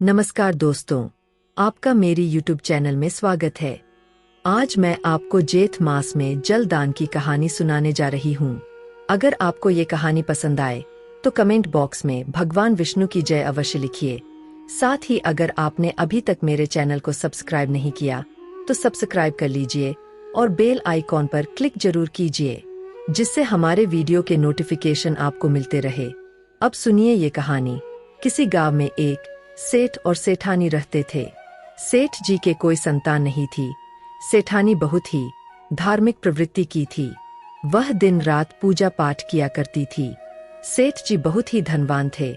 नमस्कार दोस्तों, आपका मेरी YouTube चैनल में स्वागत है। आज मैं आपको जेठ मास में जल दान की कहानी सुनाने जा रही हूँ। अगर आपको ये कहानी पसंद आए तो कमेंट बॉक्स में भगवान विष्णु की जय अवश्य लिखिए। साथ ही अगर आपने अभी तक मेरे चैनल को सब्सक्राइब नहीं किया तो सब्सक्राइब कर लीजिए और बेल आइकॉन पर क्लिक जरूर कीजिए, जिससे हमारे वीडियो के नोटिफिकेशन आपको मिलते रहे। अब सुनिए ये कहानी। किसी गांव में एक सेठ और सेठानी रहते थे। सेठ जी के कोई संतान नहीं थी। सेठानी बहुत ही धार्मिक प्रवृत्ति की थी। वह दिन रात पूजा पाठ किया करती थी। सेठ जी बहुत ही धनवान थे।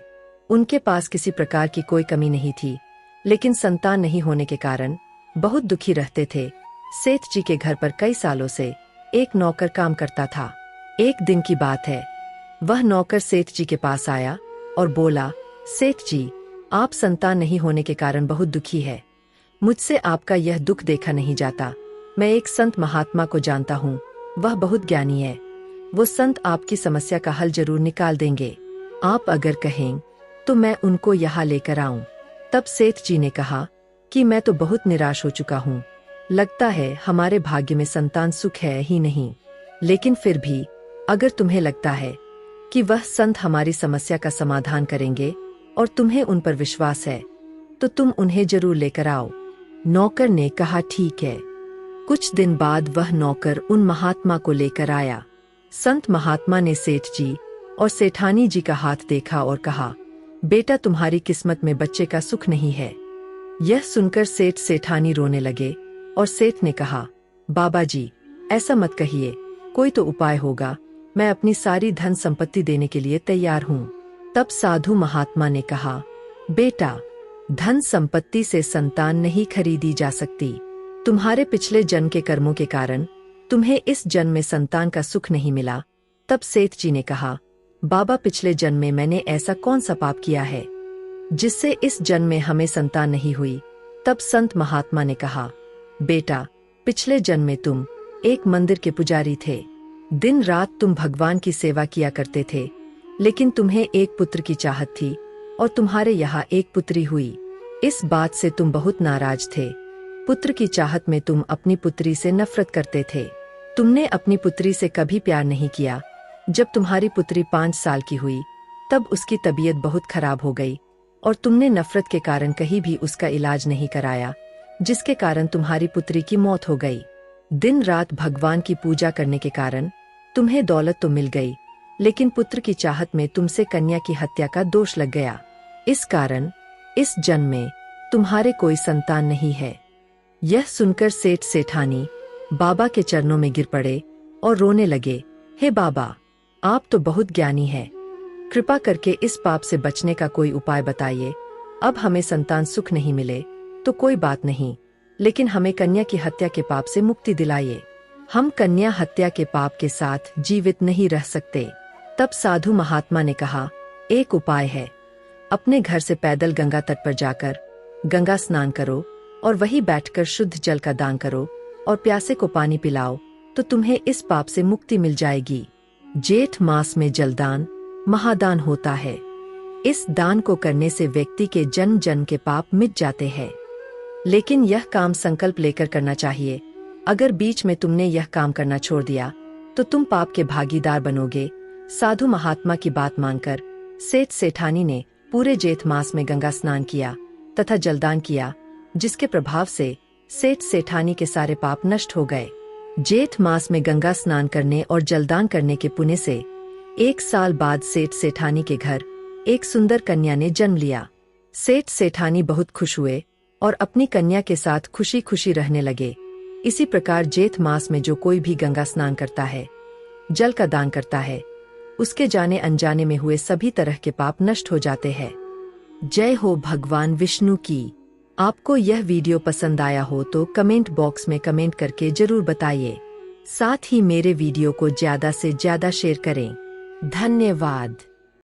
उनके पास किसी प्रकार की कोई कमी नहीं थी, लेकिन संतान नहीं होने के कारण बहुत दुखी रहते थे। सेठ जी के घर पर कई सालों से एक नौकर काम करता था। एक दिन की बात है, वह नौकर सेठ जी के पास आया और बोला, सेठ जी, आप संतान नहीं होने के कारण बहुत दुखी है। मुझसे आपका यह दुख देखा नहीं जाता। मैं एक संत महात्मा को जानता हूँ, वह बहुत ज्ञानी है। वो संत आपकी समस्या का हल जरूर निकाल देंगे। आप अगर कहें तो मैं उनको यहाँ लेकर आऊं। तब सेठ जी ने कहा कि मैं तो बहुत निराश हो चुका हूँ। लगता है हमारे भाग्य में संतान सुख है ही नहीं। लेकिन फिर भी अगर तुम्हें लगता है कि वह संत हमारी समस्या का समाधान करेंगे और तुम्हें उन पर विश्वास है, तो तुम उन्हें जरूर लेकर आओ। नौकर ने कहा, ठीक है। कुछ दिन बाद वह नौकर उन महात्मा को लेकर आया। संत महात्मा ने सेठ जी और सेठानी जी का हाथ देखा और कहा, बेटा, तुम्हारी किस्मत में बच्चे का सुख नहीं है। यह सुनकर सेठ सेठानी रोने लगे और सेठ ने कहा, बाबा जी, ऐसा मत कहिए, कोई तो उपाय होगा। मैं अपनी सारी धन संपत्ति देने के लिए तैयार हूँ। तब साधु महात्मा ने कहा, बेटा, धन संपत्ति से संतान नहीं खरीदी जा सकती। तुम्हारे पिछले जन्म के कर्मों के कारण तुम्हें इस जन्म में संतान का सुख नहीं मिला। तब सेठ जी ने कहा, बाबा, पिछले जन्म में मैंने ऐसा कौन सा पाप किया है जिससे इस जन्म में हमें संतान नहीं हुई। तब संत महात्मा ने कहा, बेटा, पिछले जन्म में तुम एक मंदिर के पुजारी थे। दिन रात तुम भगवान की सेवा किया करते थे, लेकिन तुम्हें एक पुत्र की चाहत थी और तुम्हारे यहाँ एक पुत्री हुई। इस बात से तुम बहुत नाराज थे। पुत्र की चाहत में तुम अपनी पुत्री से नफरत करते थे। तुमने अपनी पुत्री से कभी प्यार नहीं किया। जब तुम्हारी पुत्री 5 साल की हुई तब उसकी तबीयत बहुत खराब हो गई और तुमने नफरत के कारण कहीं भी उसका इलाज नहीं कराया, जिसके कारण तुम्हारी पुत्री की मौत हो गई। दिन रात भगवान की पूजा करने के कारण तुम्हें दौलत तो मिल गई, लेकिन पुत्र की चाहत में तुमसे कन्या की हत्या का दोष लग गया। इस कारण इस जन्म में तुम्हारे कोई संतान नहीं है। यह सुनकर सेठ सेठानी बाबा के चरणों में गिर पड़े और रोने लगे, हे बाबा, आप तो बहुत ज्ञानी हैं। कृपा करके इस पाप से बचने का कोई उपाय बताइए। अब हमें संतान सुख नहीं मिले तो कोई बात नहीं, लेकिन हमें कन्या की हत्या के पाप से मुक्ति दिलाइए। हम कन्या हत्या के पाप के साथ जीवित नहीं रह सकते। तब साधु महात्मा ने कहा, एक उपाय है। अपने घर से पैदल गंगा तट पर जाकर गंगा स्नान करो और वहीं बैठकर शुद्ध जल का दान करो और प्यासे को पानी पिलाओ, तो तुम्हें इस पाप से मुक्ति मिल जाएगी। जेठ मास में जलदान महादान होता है। इस दान को करने से व्यक्ति के जन्म जन्म के पाप मिट जाते हैं। लेकिन यह काम संकल्प लेकर करना चाहिए। अगर बीच में तुमने यह काम करना छोड़ दिया तो तुम पाप के भागीदार बनोगे। साधु महात्मा की बात मानकर सेठ सेठानी ने पूरे जेठ मास में गंगा स्नान किया तथा जलदान किया, जिसके प्रभाव से सेठ सेठानी के सारे पाप नष्ट हो गए। जेठ मास में गंगा स्नान करने और जलदान करने के पुण्य से 1 साल बाद सेठ सेठानी के घर एक सुंदर कन्या ने जन्म लिया। सेठ सेठानी बहुत खुश हुए और अपनी कन्या के साथ खुशी खुशी रहने लगे। इसी प्रकार जेठ मास में जो कोई भी गंगा स्नान करता है, जल का दान करता है, उसके जाने अनजाने में हुए सभी तरह के पाप नष्ट हो जाते हैं। जय हो भगवान विष्णु की। आपको यह वीडियो पसंद आया हो तो कमेंट बॉक्स में कमेंट करके जरूर बताइए। साथ ही मेरे वीडियो को ज्यादा से ज्यादा शेयर करें। धन्यवाद।